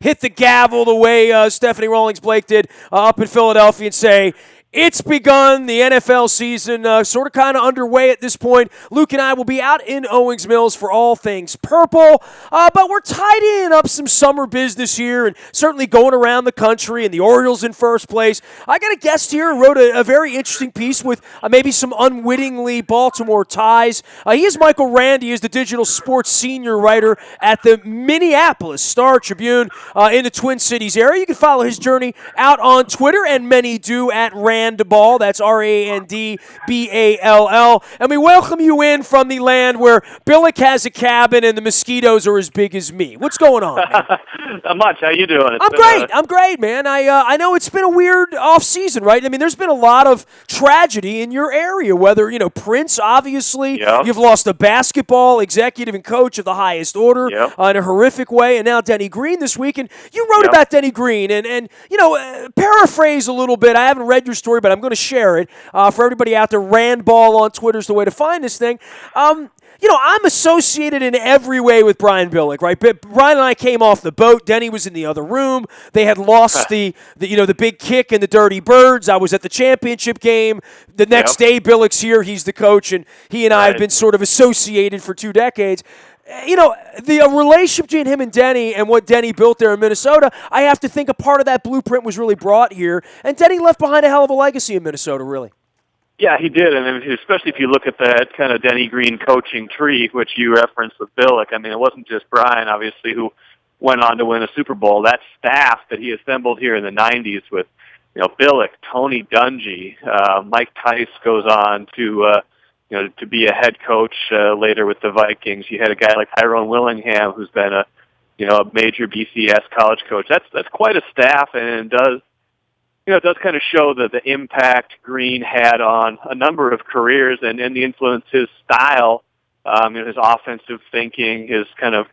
hit the gavel the way Stephanie Rawlings-Blake did up in Philadelphia and say, it's begun. The NFL season sort of kind of underway at this point. Luke and I will be out in Owings Mills for all things purple, but we're tidying up some summer business here and certainly going around the country, and the Orioles in first place. I got a guest here who wrote a very interesting piece with maybe some unwittingly Baltimore ties. He is Michael Rand. He is the digital sports senior writer at the Minneapolis Star-Tribune in the Twin Cities area. You can follow his journey out on Twitter, and many do, at Randball. That's Randball. And we welcome you in from the land where Billick has a cabin and the mosquitoes are as big as me. What's going on, man? Not much. How you doing? I'm great, man. I know it's been a weird off season, right? I mean, there's been a lot of tragedy in your area. Whether Prince, obviously, you've lost a basketball executive and coach of the highest order in a horrific way, and now Denny Green this week. And you wrote about Denny Green, and paraphrase a little bit. I haven't read your story, but I'm going to share it for everybody out there. Randball on Twitter is the way to find this thing. I'm associated in every way with Brian Billick, right? But Brian and I came off the boat. Denny was in the other room. They had lost the big kick and the Dirty Birds. I was at the championship game. The next day, Billick's here. He's the coach, and he and I have been sort of associated for 2 decades. The relationship between him and Denny and what Denny built there in Minnesota, I have to think a part of that blueprint was really brought here. And Denny left behind a hell of a legacy in Minnesota, really. Yeah, he did, and especially if you look at that kind of Denny Green coaching tree, which you referenced with Billick. I mean, it wasn't just Brian, obviously, who went on to win a Super Bowl. That staff that he assembled here in the 90s with, Billick, Tony Dungy, Mike Tice goes on to be a head coach later with the Vikings. You had a guy like Tyrone Willingham, who's been a major BCS college coach. That's quite a staff, and it does kind of show the impact Green had on a number of careers and the influence his style, his offensive thinking, his kind of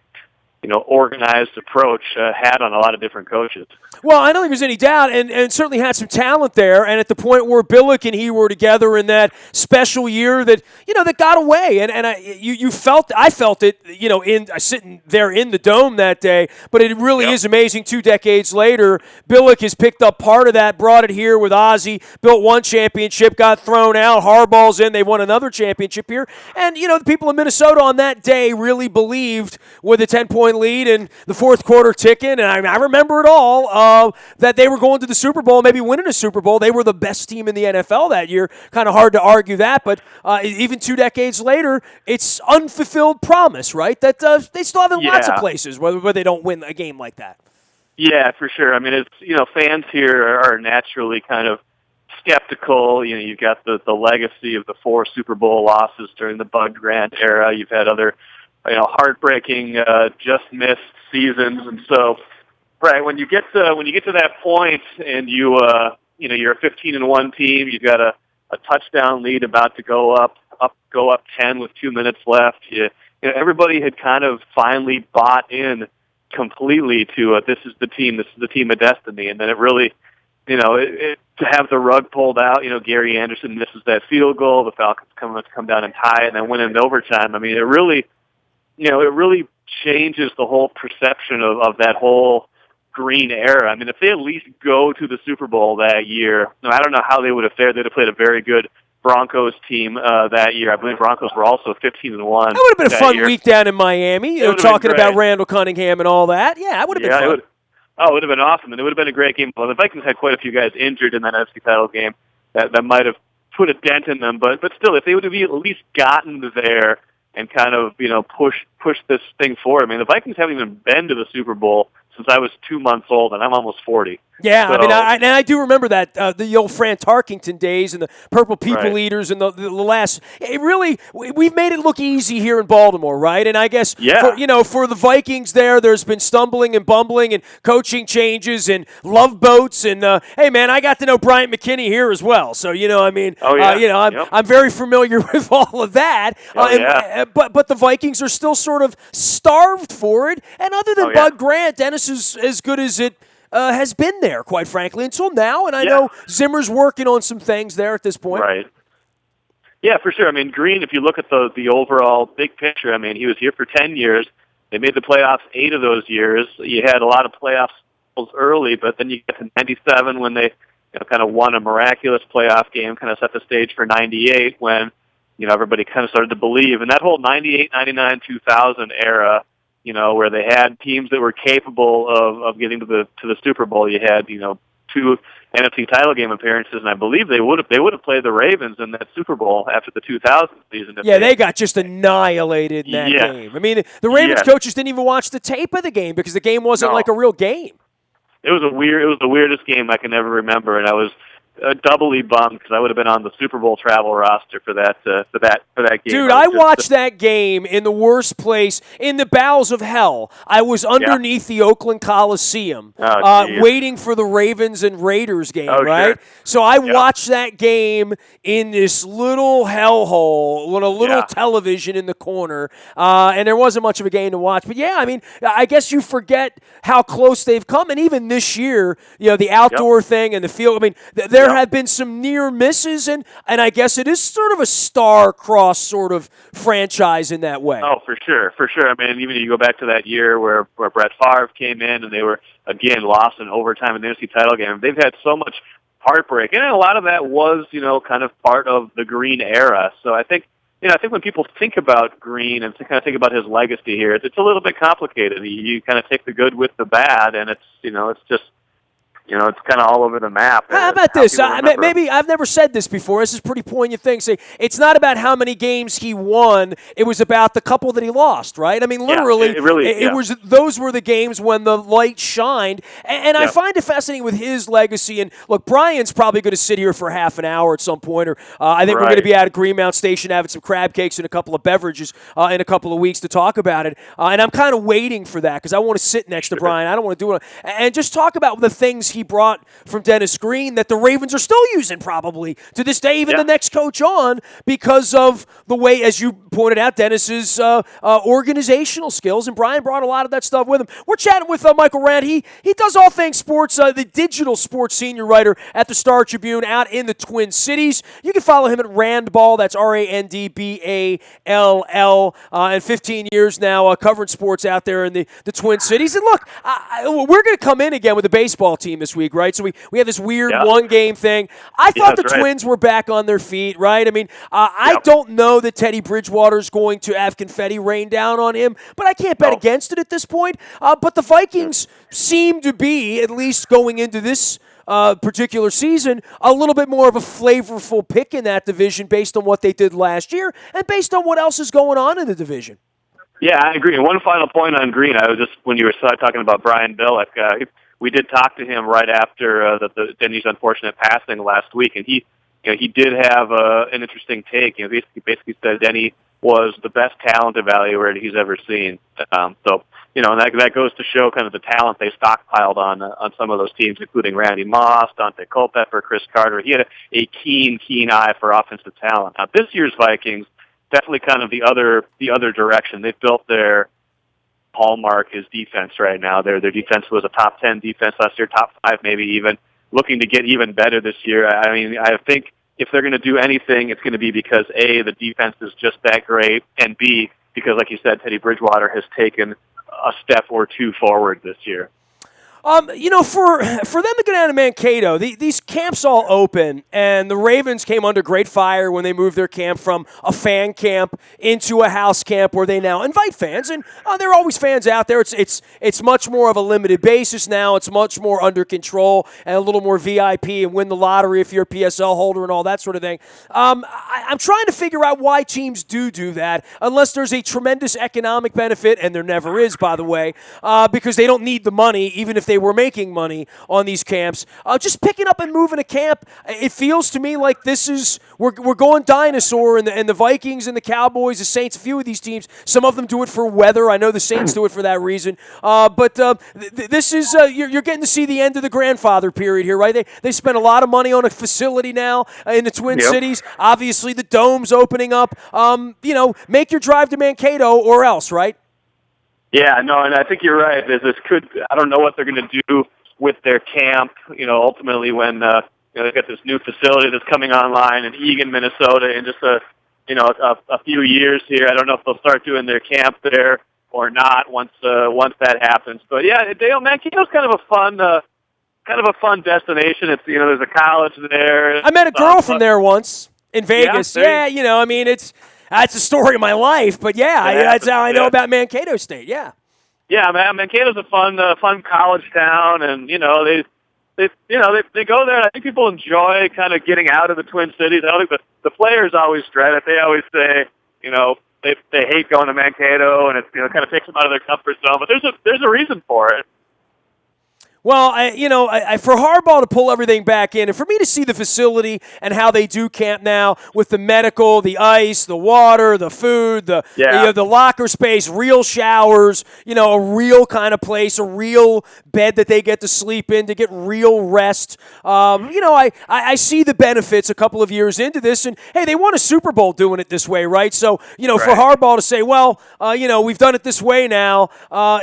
organized approach had on a lot of different coaches. Well, I don't think there's any doubt, and certainly had some talent there. And at the point where Billick and he were together in that special year that that got away, and I felt it, in sitting there in the dome that day. But it really is amazing. 2 decades later, Billick has picked up part of that, brought it here with Ozzie, built one championship, got thrown out. Harbaugh's in, they won another championship here, and the people in Minnesota on that day really believed with a 10-point lead and the fourth quarter ticking, and I remember it all, that they were going to the Super Bowl, maybe winning a Super Bowl. They were the best team in the NFL that year. Kind of hard to argue that, but even 2 decades later, it's unfulfilled promise, right? That they still have in lots of places where they don't win a game like that. Yeah, for sure. I mean, it's fans here are naturally kind of skeptical. You've got the legacy of the 4 Super Bowl losses during the Bud Grant era. You've had other heartbreaking, just missed seasons, and so, right when you get to that point, and you're a 15-1 team, you've got a touchdown lead about to go up 10 with 2 minutes left. Everybody had kind of finally bought in completely to this is the team of destiny, and then it really, to have the rug pulled out. Gary Anderson misses that field goal, the Falcons come down and tie it, and then win in overtime. I mean, it really changes the whole perception of that whole Green era. I mean, if they at least go to the Super Bowl that year, I don't know how they would have fared. They'd have played a very good Broncos team that year. I believe Broncos were also 15-1. That would have been a fun week down in Miami, talking about Randall Cunningham and all that. Yeah, that would have been fun. It would have been awesome, and it would have been a great game. Well, the Vikings had quite a few guys injured in that NFC title game that might have put a dent in them, but still, if they would have at least gotten there and kind of, push this thing forward. I mean, the Vikings haven't even been to the Super Bowl since I was 2 months old, and I'm almost 40. Yeah, so, I do remember that, the old Fran Tarkington days and the Purple People Eaters and the last. It really, we've made it look easy here in Baltimore, right? And I guess, for the Vikings there's been stumbling and bumbling and coaching changes and love boats. And, hey, man, I got to know Bryant McKinney here as well. So, I'm very familiar with all of that. But the Vikings are still sort of starved for it. And other than Bud Grant, Dennis is as good as it has been there, quite frankly, until now. And I know Zimmer's working on some things there at this point. Right. Yeah, for sure. I mean, Green, if you look at the overall big picture, I mean, he was here for 10 years. They made the playoffs 8 of those years. You had a lot of playoffs early, but then you get to 97 when they kind of won a miraculous playoff game, kind of set the stage for 98 when everybody kind of started to believe. And that whole 98, 99, 2000 era, where they had teams that were capable of getting to the Super Bowl. You had 2 NFC title game appearances, and I believe they would have played the Ravens in that Super Bowl after the 2000 season. Yeah, they got just annihilated in that game. I mean, the Ravens coaches didn't even watch the tape of the game because the game wasn't like a real game. It was the weirdest game I can ever remember, and I was doubly bummed because I would have been on the Super Bowl travel roster for that game. Dude, I watched that game in the worst place, in the bowels of hell. I was underneath the Oakland Coliseum, waiting for the Ravens and Raiders game, right? Sure. So I watched that game in this little hellhole with a little television in the corner, and there wasn't much of a game to watch. But I mean, I guess you forget how close they've come, and even this year, the outdoor thing and the field. I mean, there have been some near misses, and I guess it is sort of a star-crossed sort of franchise in that way. Oh, for sure. I mean, even you go back to that year where Brett Favre came in and they were, again, lost in overtime in the NFC title game. They've had so much heartbreak, and a lot of that was, kind of part of the Green era. So I think when people think about Green and kind of think about his legacy here, it's a little bit complicated. You kind of take the good with the bad, and it's just it's kind of all over the map. How about this? Maybe I've never said this before. This is a pretty poignant thing. Say, it's not about how many games he won. It was about the couple that he lost, right? I mean, literally, it was those were the games when the light shined. And I find it fascinating with his legacy. And look, Brian's probably going to sit here for half an hour at some point, or I think we're going to be at Greenmount Station having some crab cakes and a couple of beverages in a couple of weeks to talk about it. And I'm kind of waiting for that because I want to sit next to Brian. I don't want to do it. And just talk about the things he brought from Dennis Green that the Ravens are still using probably to this day, even the next coach on, because of the way, as you pointed out, Dennis's organizational skills. And Brian brought a lot of that stuff with him. We're chatting with Michael Rand. He does all things sports, the digital sports senior writer at the Star Tribune out in the Twin Cities. You can follow him at Randball. That's RANDBALL. And 15 years now covering sports out there in the Twin Cities. And look, we're going to come in again with the baseball team this week, right? So we have this weird one-game thing. I thought the Twins were back on their feet, right? I mean, I don't know that Teddy Bridgewater's going to have confetti rain down on him, but I can't bet against it at this point. But the Vikings seem to be, at least going into this particular season, a little bit more of a flavorful pick in that division based on what they did last year and based on what else is going on in the division. Yeah, I agree. And one final point on Green, when you were talking about Brian Billick, we did talk to him right after Denny's unfortunate passing last week, and he did have an interesting take. He basically said Denny was the best talent evaluator he's ever seen. And that goes to show kind of the talent they stockpiled on some of those teams, including Randy Moss, Dante Culpepper, Chris Carter. He had a keen eye for offensive talent. Now, this year's Vikings definitely kind of the other direction. They've built their hallmark is defense right now. Their defense was a top 10 defense last year, top 5 maybe even, looking to get even better this year. I mean, I think if they're going to do anything, it's going to be because, A, the defense is just that great, and B, because, like you said, Teddy Bridgewater has taken a step or two forward this year. For them to go down to Mankato, these camps all open, and the Ravens came under great fire when they moved their camp from a fan camp into a house camp where they now invite fans, and there are always fans out there. It's much more of a limited basis now. It's much more under control and a little more VIP and win the lottery if you're a PSL holder and all that sort of thing. I'm trying to figure out why teams do that, unless there's a tremendous economic benefit, and there never is, by the way, because they don't need the money, even if they were making money on these camps. Just picking up and moving a camp, it feels to me like this is, we're going dinosaur, and the Vikings and the Cowboys, the Saints, a few of these teams, some of them do it for weather. I know the Saints do it for that reason. But this is, you're getting to see the end of the grandfather period here, right? They spent a lot of money on a facility now in the Twin Cities. Obviously, the Dome's opening up. Make your drive to Mankato or else, right? Yeah, no, and I think you're right. I don't know what they're going to do with their camp, ultimately when, they've got this new facility that's coming online in Eagan, Minnesota in just a few years here. I don't know if they'll start doing their camp there, or not once that happens. But yeah, Dale, Mankato's kind of a fun destination. It's there's a college there. I met a girl from there once in Vegas. Yeah, I mean that's the story of my life. But that's how I know about Mankato State. Yeah. Yeah, man, Mankato's a fun college town, and they go there. And I think people enjoy kind of getting out of the Twin Cities. I don't think the players always dread it. They always say, they hate going to Mankato, and it kind of takes them out of their comfort zone. But there's a reason for it. Well, for Harbaugh to pull everything back in, and for me to see the facility and how they do camp now with the medical, the ice, the water, the food, the locker space, real showers, a real kind of place, a real bed that they get to sleep in to get real rest. I see the benefits a couple of years into this, and hey, they won a Super Bowl doing it this way, right? So, for Harbaugh to say, well, we've done it this way now,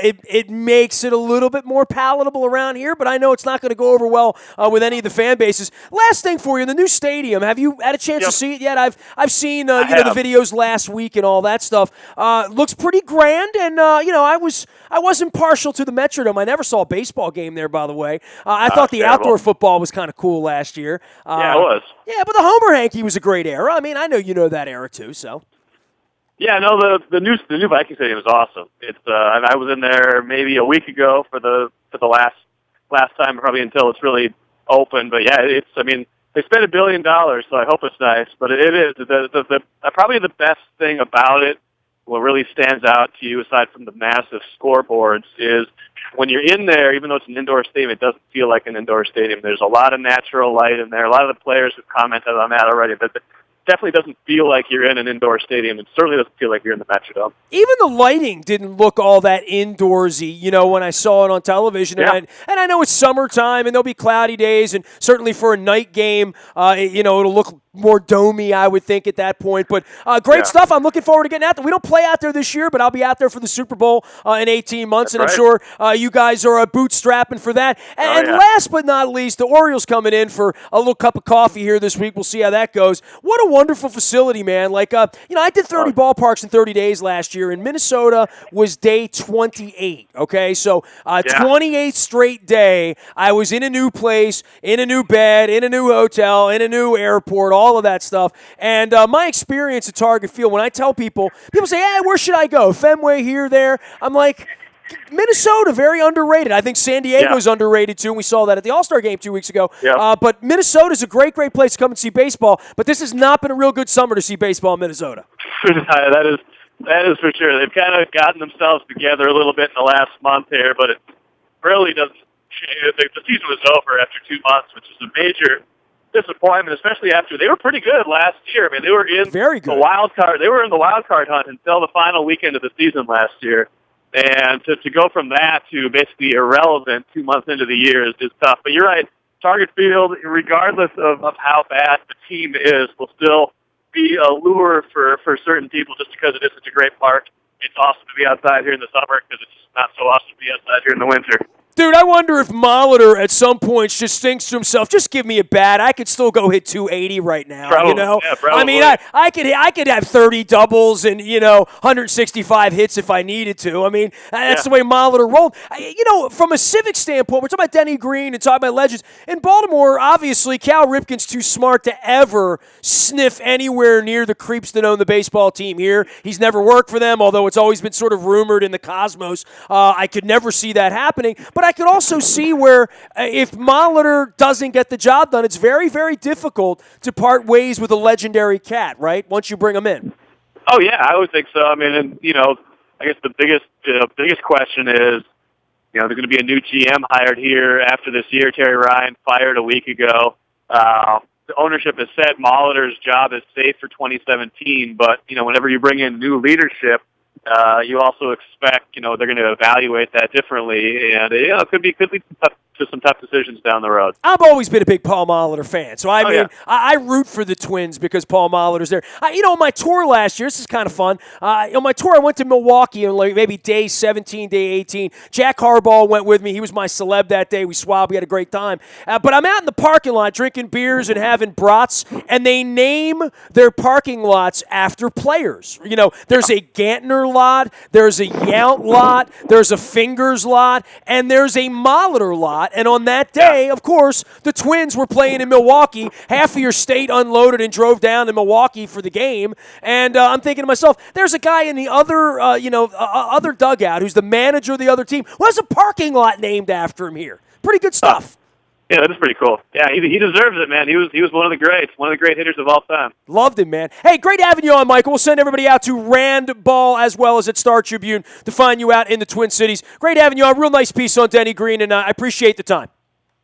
it makes it a little bit more palatable around here, but I know it's not going to go over well with any of the fan bases. Last thing for you, the new stadium. Have you had a chance to see it yet? I've seen the videos last week and all that stuff. Looks pretty grand, and I wasn't partial to the Metrodome. I never saw a baseball game there, by the way. I thought the outdoor football was kind of cool last year. It was. Yeah, but the Homer Hanky was a great era. I mean, I know you know that era too, so. Yeah, no, the new Viking Stadium is awesome. It's I was in there maybe a week ago for the last time, probably until it's really open. But yeah, they spent $1 billion, so I hope it's nice. But it is probably the best thing about it. What really stands out to you, aside from the massive scoreboards, is when you're in there. Even though it's an indoor stadium, it doesn't feel like an indoor stadium. There's a lot of natural light in there. A lot of the players have commented on that already, but definitely doesn't feel like you're in an indoor stadium. It certainly doesn't feel like you're in the Metrodome. Even the lighting didn't look all that indoorsy, when I saw it on television. Yeah. And I know it's summertime, and there'll be cloudy days, and certainly for a night game, it'll look more domey, I would think, at that point. But great stuff. I'm looking forward to getting out there. We don't play out there this year, but I'll be out there for the Super Bowl in 18 months, That's and I'm sure you guys are bootstrapping for that. And last but not least, the Orioles coming in for a little cup of coffee here this week. We'll see how that goes. What a wonderful facility, man. Like, I did 30 ballparks in 30 days last year, and Minnesota was day 28, okay? So 28th straight day, I was in a new place, in a new bed, in a new hotel, in a new airport, all of that stuff. And my experience at Target Field, when I tell people say, hey, where should I go? Fenway, here, there. I'm like, Minnesota, very underrated. I think San Diego is underrated, too, and we saw that at the All-Star Game 2 weeks ago. Yeah. But Minnesota's a great, great place to come and see baseball, but this has not been a real good summer to see baseball in Minnesota. That is for sure. They've kind of gotten themselves together a little bit in the last month here, but it really doesn't change. The season was over after 2 months, which is a major disappointment, especially after they were pretty good last year. I mean, they were in the wild card. They were in the wild card hunt until the final weekend of the season last year. And to go from that to basically irrelevant 2 months into the year is tough. But you're right. Target Field, regardless of how bad the team is, will still be a lure for certain people just because it is such a great park. It's awesome to be outside here in the summer because it's not so awesome to be outside here in the winter. Dude, I wonder if Molitor at some point just thinks to himself, just give me a bat. I could still go hit 280 right now. Probably, Yeah, probably. I mean, I could have 30 doubles and 165 hits if I needed to. I mean, that's the way Molitor rolled. From a civic standpoint, we're talking about Denny Green and talking about legends. In Baltimore, obviously, Cal Ripken's too smart to ever sniff anywhere near the creeps that own the baseball team here. He's never worked for them, although it's always been sort of rumored in the cosmos. I could never see that happening. But I could also see where if Molitor doesn't get the job done, it's very, very difficult to part ways with a legendary cat, right? Once you bring him in. Oh yeah, I would think so. I mean, and I guess the biggest question is, there's going to be a new GM hired here after this year. Terry Ryan fired a week ago. The ownership has said Molitor's job is safe for 2017, but whenever you bring in new leadership, you also expect, they're going to evaluate that differently, and it could be some to some tough decisions down the road. I've always been a big Paul Molitor fan, so I root for the Twins because Paul Molitor's there. On my tour last year, this is kind of fun. On my tour, I went to Milwaukee on maybe day 17, day 18. Jack Harbaugh went with me. He was my celeb that day. We swabbed. We had a great time. But I'm out in the parking lot drinking beers and having brats, and they name their parking lots after players. There's a Gantner lot, there's a Yount lot, there's a Fingers lot, and there's a Molitor lot. And on that day, of course, the Twins were playing in Milwaukee. Half of your state unloaded and drove down to Milwaukee for the game. And I'm thinking to myself, there's a guy in the other, other dugout who's the manager of the other team. What's a parking lot named after him here? Pretty good stuff. Yeah, that is pretty cool. Yeah, he deserves it, man. He was one of the greats, one of the great hitters of all time. Loved him, man. Hey, great having you on, Michael. We'll send everybody out to Rand Ball as well as at Star Tribune to find you out in the Twin Cities. Great having you on. Real nice piece on Denny Green, and I appreciate the time.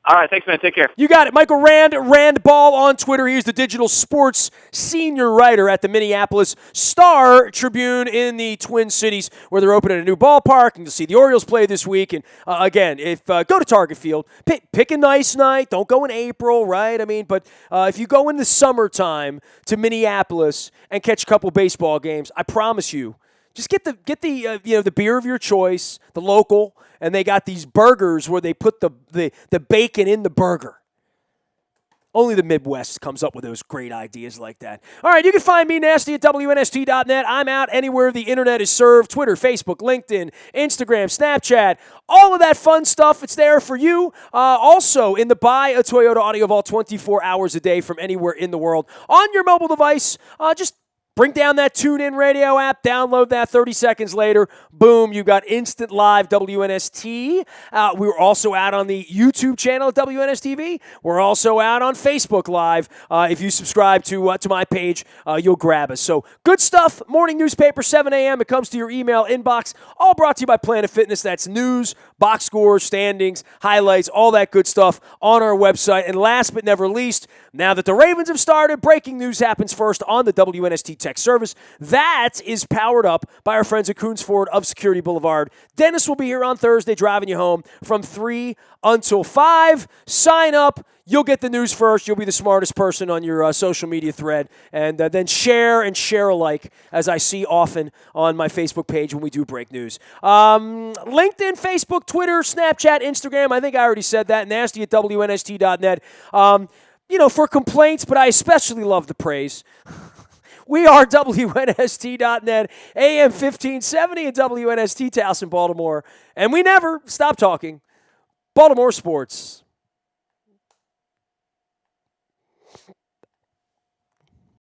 All right, thanks, man. Take care. You got it. Michael Rand Ball on Twitter. He's the digital sports senior writer at the Minneapolis Star Tribune in the Twin Cities, where they're opening a new ballpark, and you'll see the Orioles play this week. And again, go to Target Field, pick a nice night. Don't go in April, right? But if you go in the summertime to Minneapolis and catch a couple baseball games, I promise you, just get the beer of your choice, the local. And they got these burgers where they put the bacon in the burger. Only the Midwest comes up with those great ideas like that. All right, you can find me, Nasty, at WNST.net. I'm out anywhere the internet is served. Twitter, Facebook, LinkedIn, Instagram, Snapchat, all of that fun stuff. It's there for you. Also, in the Buy a Toyota audio vault 24 hours a day from anywhere in the world. On your mobile device, just bring down that TuneIn Radio app, download that 30 seconds later. Boom, you got instant live WNST. We were also out on the YouTube channel at WNSTV. We're also out on Facebook Live. If you subscribe to my page, you'll grab us. So good stuff. Morning newspaper, 7 a.m. It comes to your email inbox. All brought to you by Planet Fitness. That's news, box scores, standings, highlights, all that good stuff on our website. And last but never least, now that the Ravens have started, breaking news happens first on the WNST text service. That is powered up by our friends at Coons Ford of Security Boulevard. Dennis will be here on Thursday driving you home from 3 until 5. Sign up. You'll get the news first. You'll be the smartest person on your social media thread. And then share and share alike, as I see often on my Facebook page when we do break news. LinkedIn, Facebook, Twitter, Snapchat, Instagram. I think I already said that. Nasty at WNST.net. For complaints, but I especially love the praise. We are WNST.net, AM 1570 at WNST, Towson, Baltimore. And we never stop talking Baltimore sports.